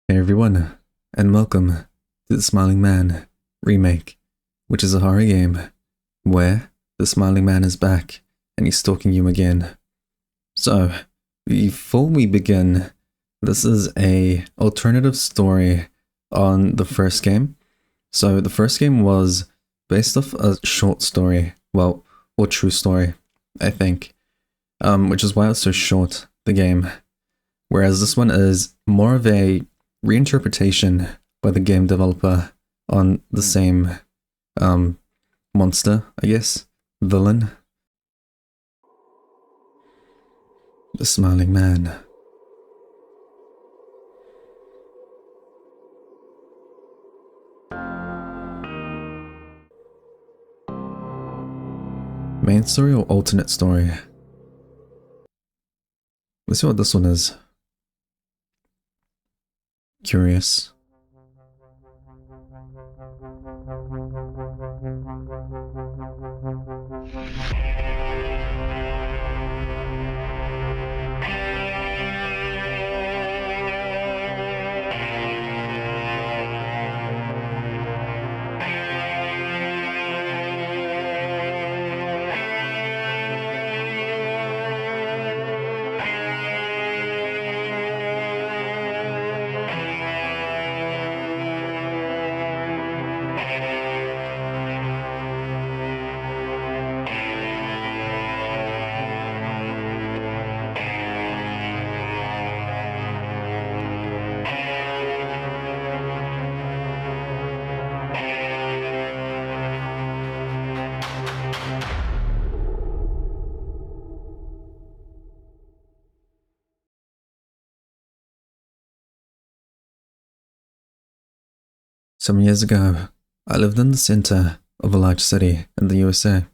Hey everyone, and welcome to The Smiling Man Remake, which is a horror game where the Smiling Man is back and he's stalking you again. So, before we begin, this is a alternative story on the first game. So the first game was based off a short story, or true story, I think, which is why it's so short, the game. Whereas this one is more of a reinterpretation by the game developer on the same monster, I guess, villain. The Smiling Man. Main story or alternate story? Let's see what this one is. Curious. Some years ago, I lived in the center of a large city in the USA.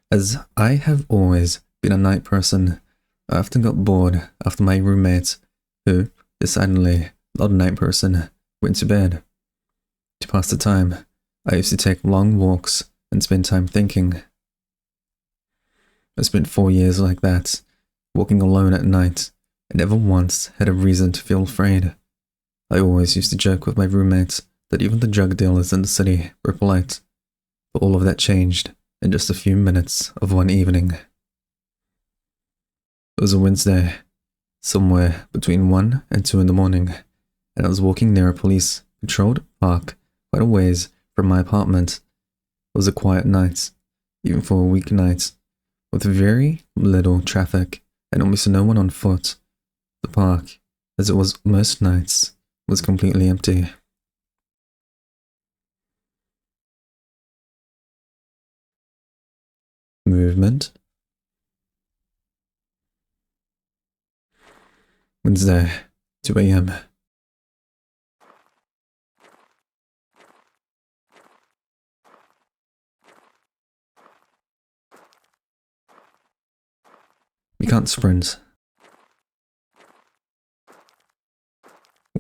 As I have always been a night person, I often got bored after my roommate, who, decidedly not a night person, went to bed. To pass the time, I used to take long walks and spend time thinking. I spent 4 years like that, walking alone at night, and never once had a reason to feel afraid. I always used to joke with my roommates that even the drug dealers in the city were polite, but all of that changed in just a few minutes of one evening. It was a Wednesday, somewhere between 1 and 2 in the morning, and I was walking near a police-patrolled park quite a ways from my apartment. It was a quiet night, even for a weeknight, with very little traffic and almost no one on foot. The park, as it was most nights, was completely empty. Movement. Wednesday, 2 a.m. We can't sprint.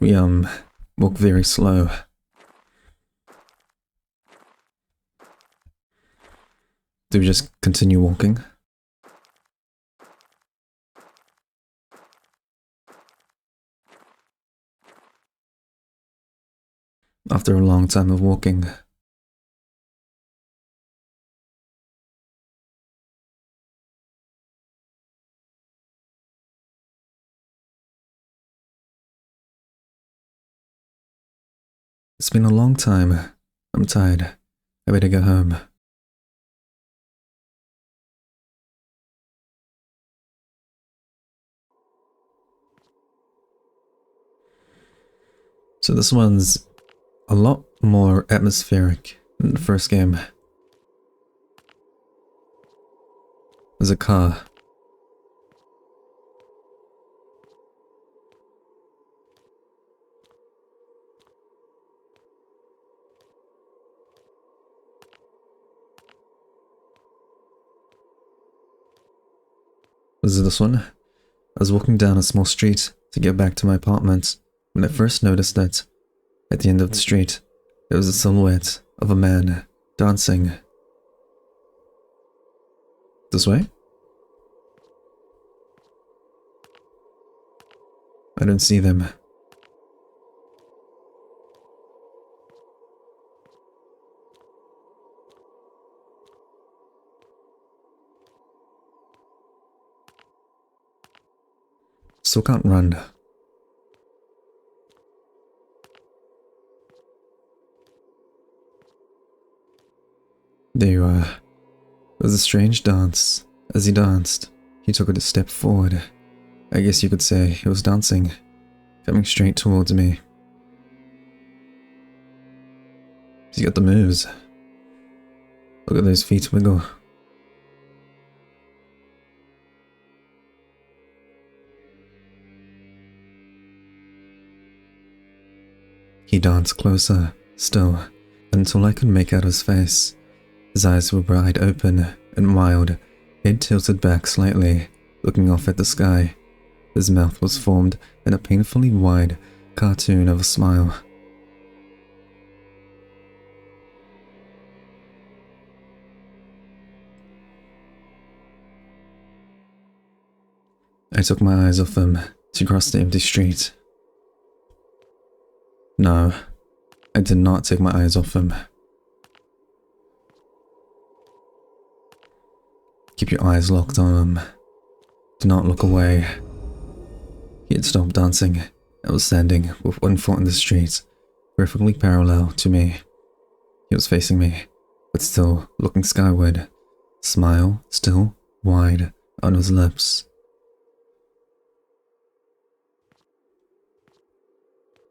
We, walk very slow. Do we just continue walking? After a long time of walking, it's been a long time. I'm tired. I better go home. So this one's a lot more atmospheric than the first game. There's a car. Was it this one? I was walking down a small street to get back to my apartment when I first noticed that, at the end of the street, there was a silhouette of a man dancing. This way? I don't see them. Still can't run. There you are. It was a strange dance. As he danced, he took it a step forward. I guess you could say he was dancing, coming straight towards me. He's got the moves. Look at those feet wiggle. He danced closer, still, until I could make out his face. His eyes were wide open and wild, head tilted back slightly, looking off at the sky. His mouth was formed in a painfully wide cartoon of a smile. I took my eyes off him to cross the empty street. No, I did not take my eyes off him. Keep your eyes locked on him. Do not look away. He had stopped dancing and was standing with one foot in the street, perfectly parallel to me. He was facing me, but still looking skyward, smile still wide on his lips.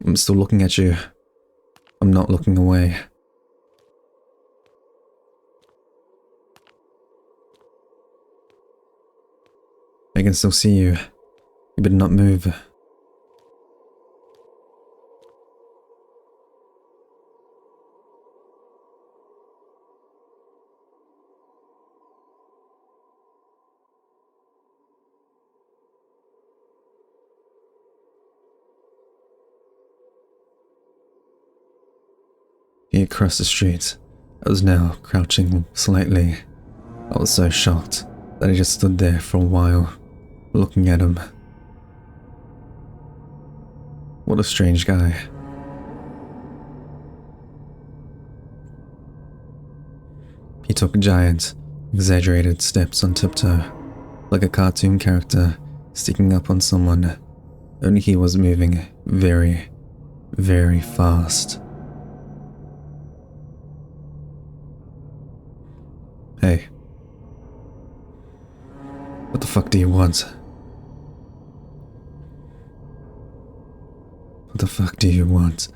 I'm still looking at you. I'm not looking away. I can still see you. You better not move. He had crossed the street. I was now crouching slightly. I was so shocked that I just stood there for a while, looking at him. What a strange guy. He took giant, exaggerated steps on tiptoe, like a cartoon character sneaking up on someone, only he was moving very, very fast. Hey. What the fuck do you want? What the fuck do you want?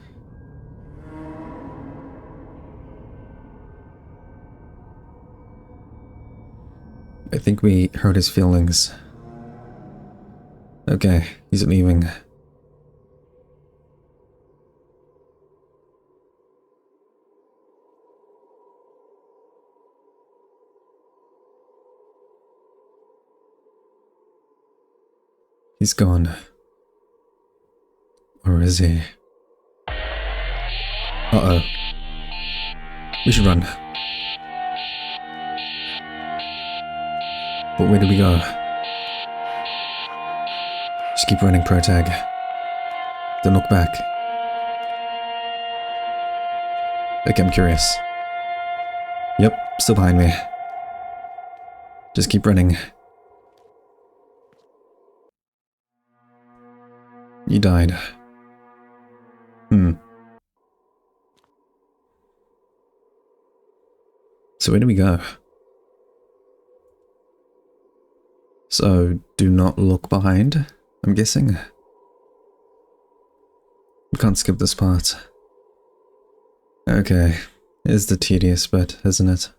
I think we hurt his feelings. Okay, he's leaving. He's gone. Or is he? Uh-oh. We should run. But where do we go? Just keep running, Protag. Don't look back. Okay, I'm curious. Yep, still behind me. Just keep running. You died. So where do we go? So, do not look behind, I'm guessing? We can't skip this part. Okay, here's the tedious bit, isn't it?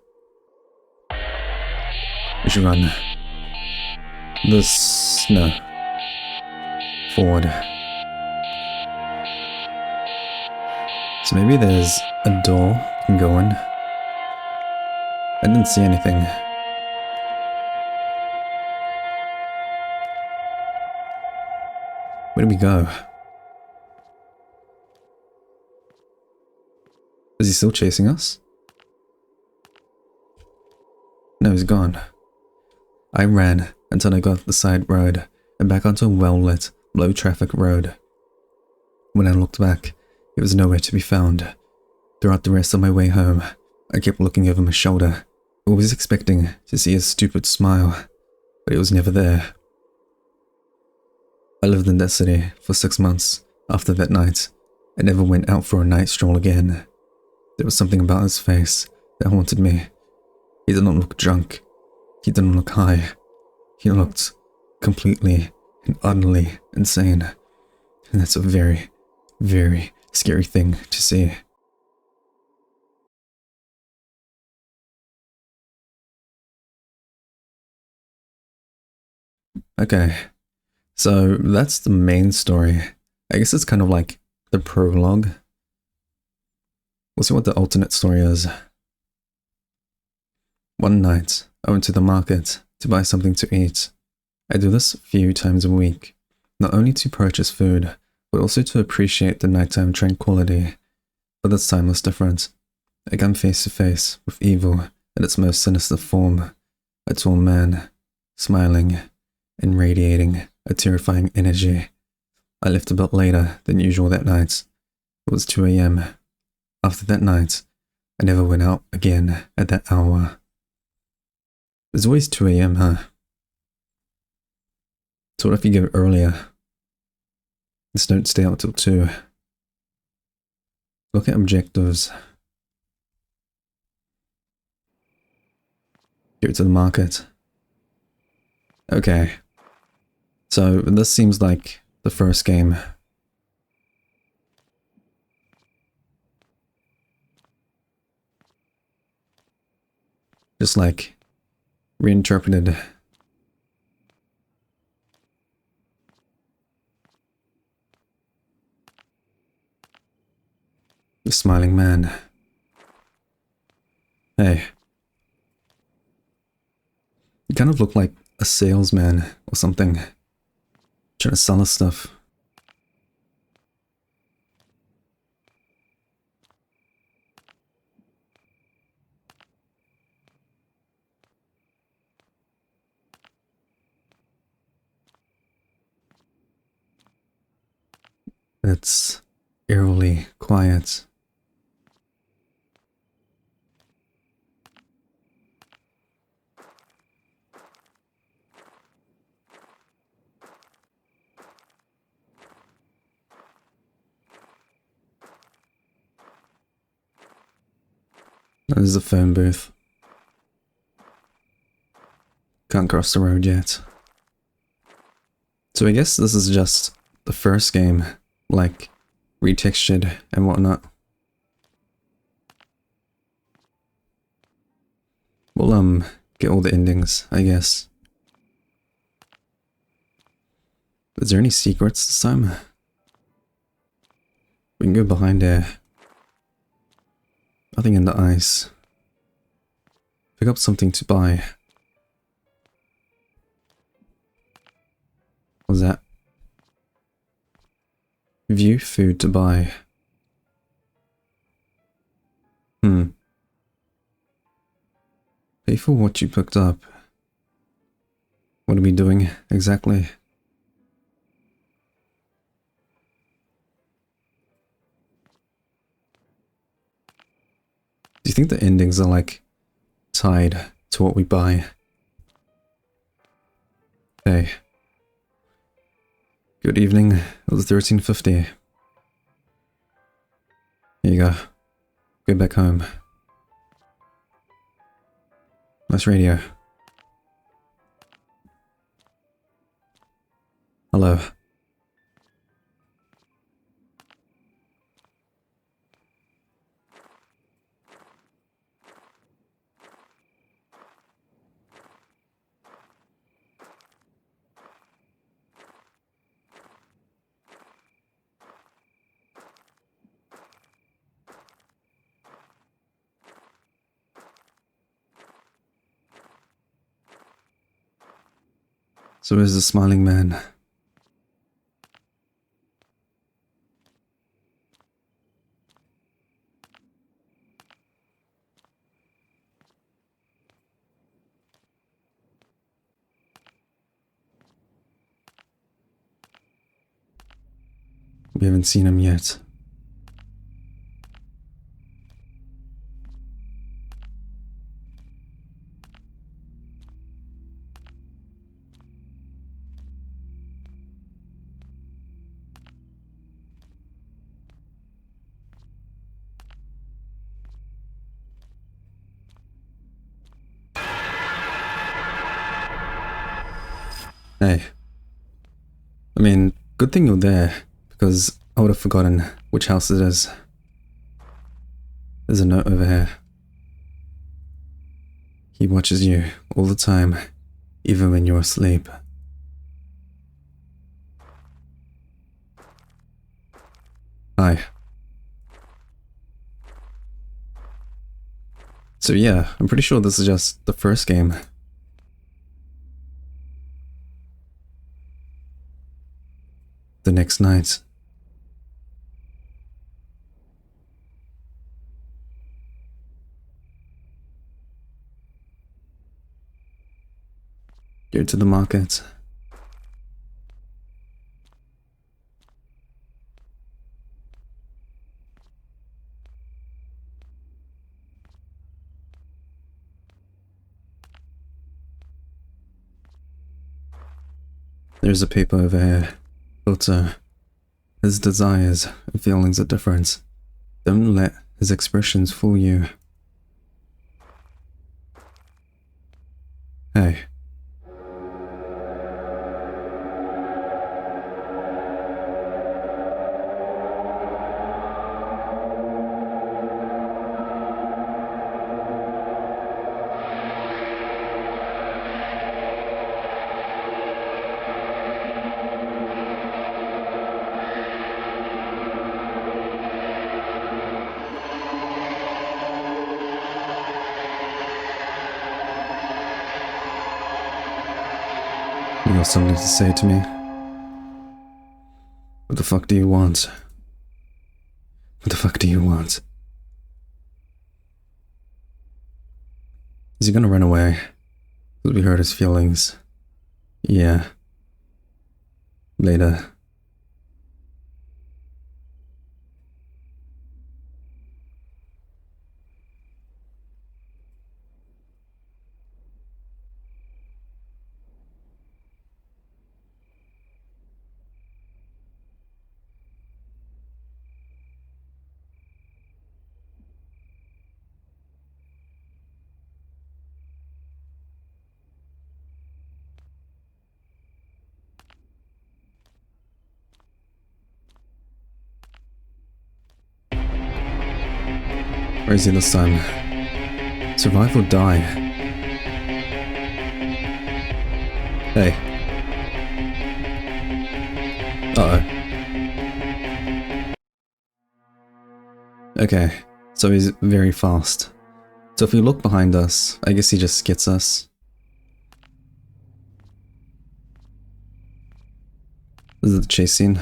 We should run. No. Forward. So maybe there's a door we can go in. I didn't see anything. Where do we go? Is he still chasing us? No, he's gone. I ran until I got the side road and back onto a well-lit, low-traffic road. When I looked back, it was nowhere to be found. Throughout the rest of my way home, I kept looking over my shoulder, always expecting to see a stupid smile, but it was never there. I lived in that city for 6 months. After that night, I never went out for a night stroll again. There was something about his face that haunted me. He did not look drunk. He didn't look high. He looked completely and utterly insane. And that's a very, very scary thing to see. Okay, so that's the main story. I guess it's kind of like the prologue. We'll see what the alternate story is. One night, I went to the market to buy something to eat. I do this a few times a week, not only to purchase food, but also to appreciate the nighttime tranquility. But this time was different. I came face to face with evil in its most sinister form. A tall man, smiling and radiating a terrifying energy. I left a bit later than usual that night. It was 2 a.m. After that night, I never went out again at that hour. It's always 2 a.m., huh? So what if you go earlier? Just don't stay out till 2. Look at objectives. Go to the market. Okay. So this seems like the first game. Just like reinterpreted. The smiling man. Hey. You kind of look like a salesman or something. Trying to sell us stuff. It's eerily quiet. There's a phone booth. Can't cross the road yet. So I guess this is just the first game, like retextured and whatnot. We'll get all the endings, I guess. Is there any secrets this time? We can go behind there. Nothing in the ice. Pick up something to buy. What was that? View food to buy. Pay for what you picked up. What are we doing exactly? Do you think the endings are like tied to what we buy? Hey. Good evening. It was 1350. Here you go. Go back home. Nice radio. Hello. So is the smiling man. We haven't seen him yet. Hey. I mean, good thing you're there, because I would have forgotten which house it is. There's a note over here. He watches you all the time, even when you're asleep. Hi. So yeah, I'm pretty sure this is just the first game. The next night. Go to the market. There's a paper over here. Filter. His desires and feelings are different. Don't let his expressions fool you. Hey. You got something to say to me? What the fuck do you want? What the fuck do you want? Is he gonna run away? Will we hurt his feelings? Yeah. Later. Where is he this time? Survive or die? Hey. Uh-oh. Okay, so he's very fast. So if we look behind us, I guess he just gets us. This is the chase scene.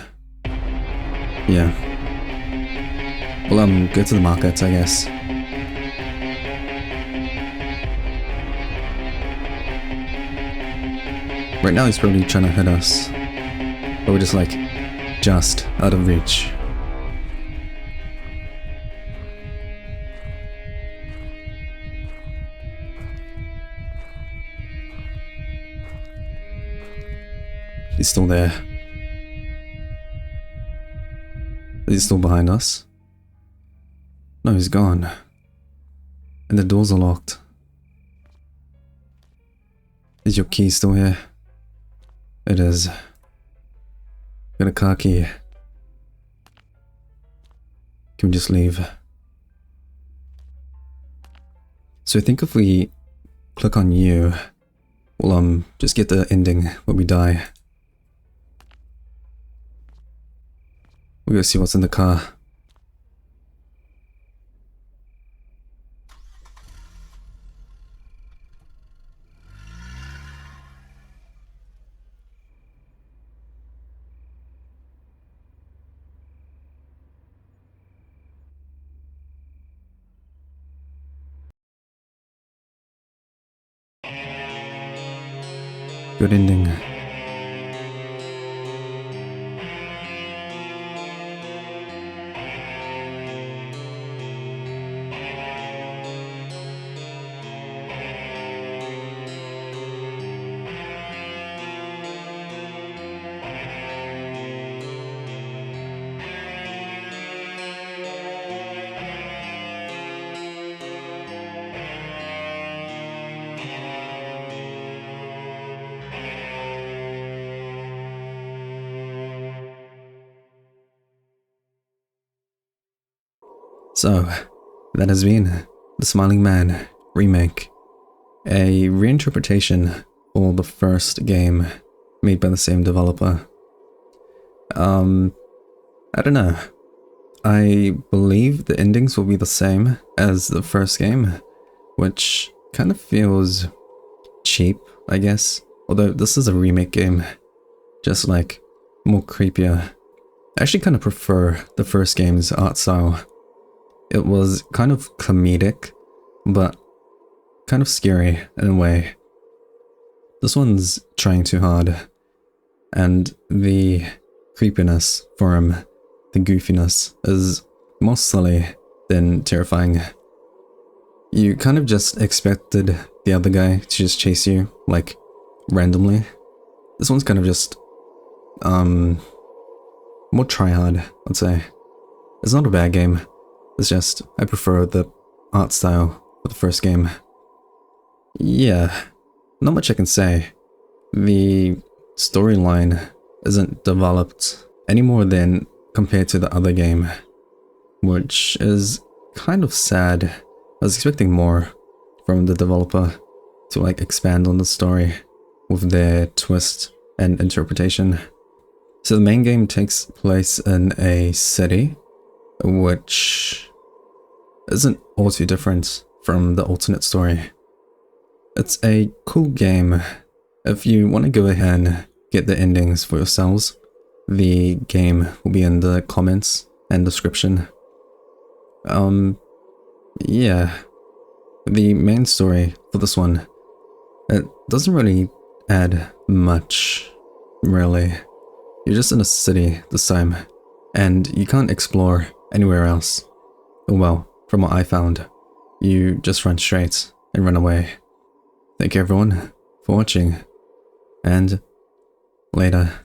Yeah. Well, go to the market, I guess. Right now he's probably trying to hit us. But we're just like, just out of reach. He's still there. Is he still behind us? No, he's gone. And the doors are locked. Is your key still here? It is. Got a car key. Can we just leave? So I think if we click on you, we'll just get the ending when we die. We'll go see what's in the car. Good ending. So, that has been The Smiling Man Remake, a reinterpretation for the first game made by the same developer. I don't know. I believe the endings will be the same as the first game, which kind of feels cheap, I guess. Although this is a remake game, just like more creepier. I actually kind of prefer the first game's art style. It was kind of comedic, but kind of scary in a way. This one's trying too hard, and the creepiness for him, the goofiness, is more silly than terrifying. You kind of just expected the other guy to just chase you, like, randomly. This one's kind of just, more tryhard, I'd say. It's not a bad game, it's just, I prefer the art style of the first game. Yeah, not much I can say. The storyline isn't developed any more than compared to the other game, which is kind of sad. I was expecting more from the developer to like expand on the story with their twist and interpretation. So the main game takes place in a city, which isn't all too different from the alternate story. It's a cool game. If you want to go ahead and get the endings for yourselves, the game will be in the comments and description. Yeah. The main story for this one, it doesn't really add much, really. You're just in a city this time, and you can't explore anywhere else. Well, from what I found, you just run straight and run away. Thank you everyone for watching, and later.